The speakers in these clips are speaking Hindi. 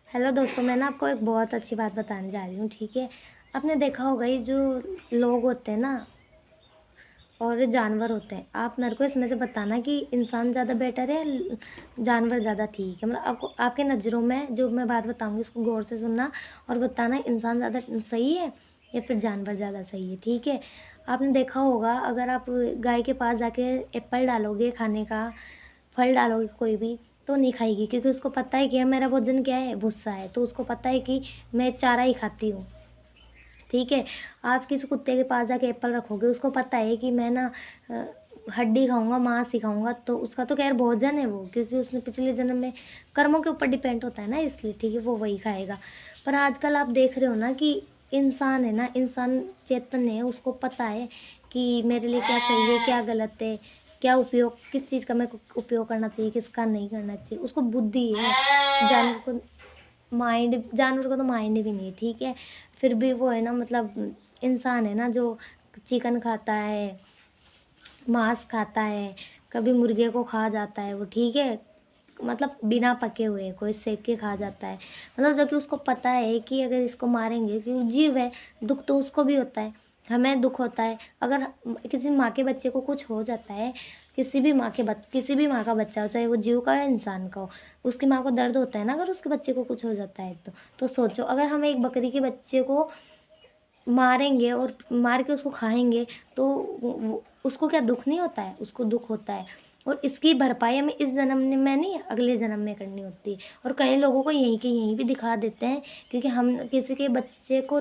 हेलो दोस्तों, मैं ना आपको एक बहुत अच्छी बात बताने जा रही हूँ, ठीक है। आपने देखा होगा ये जो लोग होते हैं ना और जानवर होते हैं, आप मेरे को इसमें से बताना कि इंसान ज़्यादा बेटर है जानवर ज़्यादा ठीक है। मतलब आपको आपके नज़रों में जो मैं बात बताऊँगी उसको गौर से सुनना और बताना इंसान ज़्यादा सही है या फिर जानवर ज़्यादा सही है, ठीक है। आपने देखा होगा अगर आप गाय के पास जाके एप्पल डालोगे खाने का, फल डालोगे कोई भी, तो नहीं खाएगी क्योंकि उसको पता है कि मेरा भोजन क्या है, भूसा है। तो उसको पता है कि मैं चारा ही खाती हूँ, ठीक है। आप किसी कुत्ते के पास जाके एप्पल रखोगे, उसको पता है कि मैं ना हड्डी खाऊंगा, मांस ही खाऊंगा, तो उसका तो खैर भोजन है वो, क्योंकि उसने पिछले जन्म में कर्मों के ऊपर डिपेंड होता है ना, इसलिए ठीक है वो वही खाएगा। पर आजकल आप देख रहे हो ना कि इंसान है ना, इंसान चेतन है, उसको पता है कि मेरे लिए क्या सही है क्या गलत है, क्या उपयोग, किस चीज़ का मेरे को उपयोग करना चाहिए किसका नहीं करना चाहिए। उसको बुद्धि है। जानवर को तो माइंड भी नहीं है, ठीक है। फिर भी वो है ना, मतलब इंसान है ना जो चिकन खाता है, मांस खाता है, कभी मुर्गे को खा जाता है वो, ठीक है। मतलब बिना पके हुए कोई सेक के खा जाता है, मतलब जबकि उसको पता है कि अगर इसको मारेंगे, क्योंकि जीव है, दुख तो उसको भी होता है, हमें दुख होता है। अगर किसी माँ के बच्चे को कुछ हो जाता है, किसी भी माँ का बच्चा हो, चाहे वो जीव का या इंसान का हो, उसकी माँ को दर्द होता है ना अगर उसके बच्चे को कुछ हो जाता है तो सोचो अगर हम एक बकरी के बच्चे को मारेंगे और मार के उसको खाएंगे तो उसको क्या दुख नहीं होता है, उसको दुख होता है। और इसकी भरपाई हमें इस जन्म में नहीं अगले जन्म में करनी होती है। और कई लोगों को यहीं के यहीं भी दिखा देते हैं, क्योंकि हम किसी के बच्चे को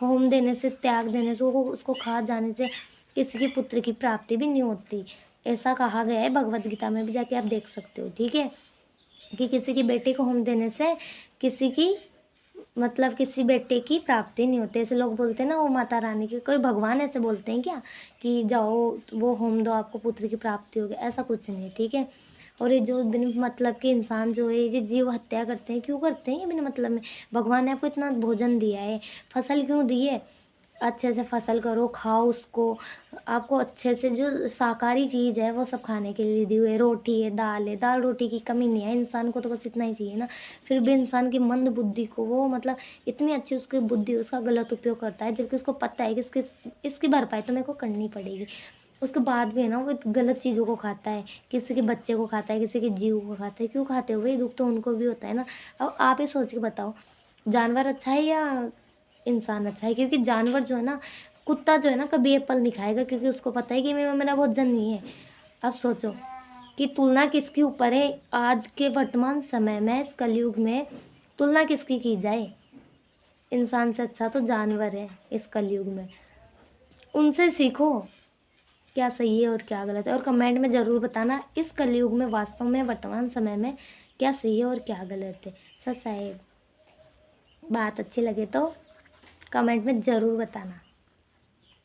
होम देने से, त्याग देने से, वो उसको खा जाने से किसी की पुत्र की प्राप्ति भी नहीं होती। ऐसा कहा गया है भगवत गीता में भी, जाके आप देख सकते हो, ठीक है। कि किसी की बेटी को होम देने से किसी की, मतलब किसी बेटे की प्राप्ति नहीं होती। ऐसे लोग बोलते हैं ना, वो माता रानी की, कोई भगवान ऐसे बोलते हैं क्या कि जाओ वो होम दो आपको पुत्र की प्राप्ति होगी, ऐसा कुछ नहीं है, ठीक है। और ये जो बिन मतलब के इंसान जो है ये जीव हत्या करते हैं, क्यों करते हैं ये बिना मतलब में। भगवान ने आपको इतना भोजन दिया है, फसल क्यों दी है, अच्छे से फसल करो, खाओ उसको। आपको अच्छे से जो शाकाहारी चीज़ है वो सब खाने के लिए दी हुई है, रोटी है, दाल रोटी की कमी नहीं है। इंसान को तो बस इतना ही चाहिए ना। फिर भी इंसान की मंद बुद्धि को वो, मतलब इतनी अच्छी उसकी बुद्धि, उसका गलत उपयोग करता है, जबकि उसको पता है कि इसकी भरपाई तो मेरे को करनी पड़ेगी। उसके बाद भी है ना वो गलत चीज़ों को खाता है, किसी के बच्चे को खाता है, किसी के जीव को खाता है। क्यों खाते हो भाई, दुख तो उनको भी होता है ना। अब आप ही सोच के बताओ, जानवर अच्छा है या इंसान अच्छा है। क्योंकि जानवर जो है ना, कुत्ता जो है ना कभी एप्पल नहीं खाएगा, क्योंकि उसको पता है कि मेरा भोजन नहीं है। अब सोचो कि तुलना किसके ऊपर है, आज के वर्तमान समय में, इस कलयुग में तुलना किसकी की जाए। इंसान से अच्छा तो जानवर है इस कलयुग में, उनसे सीखो क्या सही है और क्या गलत है। और कमेंट में ज़रूर बताना इस कलयुग में वास्तव में वर्तमान समय में क्या सही है और क्या गलत है। सच है, बात अच्छी लगे तो कमेंट में ज़रूर बताना।